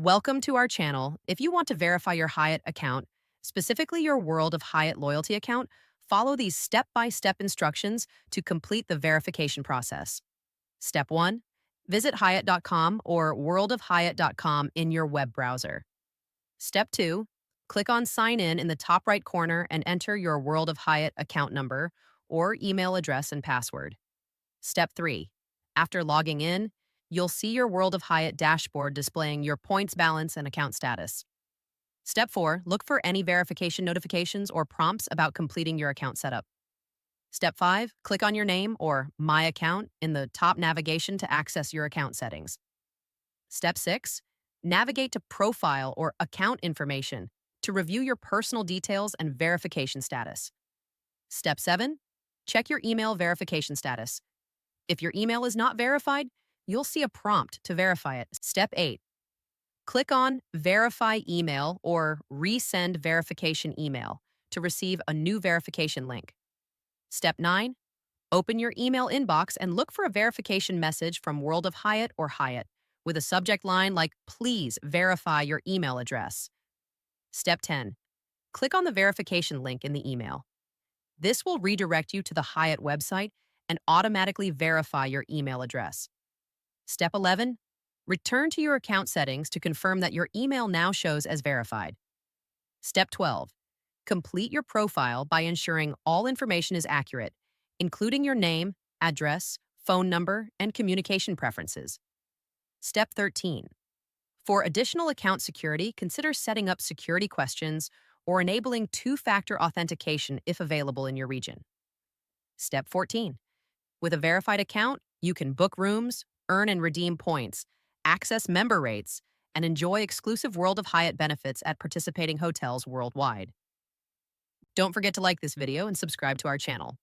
Welcome to our channel. If you want to verify your Hyatt account, specifically your World of Hyatt loyalty account, follow these step-by-step instructions to complete the verification process. Step 1. Visit Hyatt.com or worldofhyatt.com in your web browser. Step 2. Click on Sign in the top right corner and enter your World of Hyatt account number or email address and password. Step 3. After logging in, you'll see your World of Hyatt dashboard displaying your points balance and account status. Step 4. Look for any verification notifications or prompts about completing your account setup. Step 5. Click on your name or My Account in the top navigation to access your account settings. Step 6. Navigate to Profile or Account Information to review your personal details and verification status. Step 7. Check your email verification status. If your email is not verified, you'll see a prompt to verify it. Step 8. Click on Verify Email or Resend Verification Email to receive a new verification link. Step 9. Open your email inbox and look for a verification message from World of Hyatt or Hyatt with a subject line like Please verify your email address. Step 10. Click on the verification link in the email. This will redirect you to the Hyatt website and automatically verify your email address. Step 11. Return to your account settings to confirm that your email now shows as verified. Step 12. Complete your profile by ensuring all information is accurate, including your name, address, phone number, and communication preferences. Step 13. For additional account security, consider setting up security questions or enabling two-factor authentication if available in your region. Step 14. With a verified account, you can book rooms, earn and redeem points, access member rates, and enjoy exclusive World of Hyatt benefits at participating hotels worldwide. Don't forget to like this video and subscribe to our channel.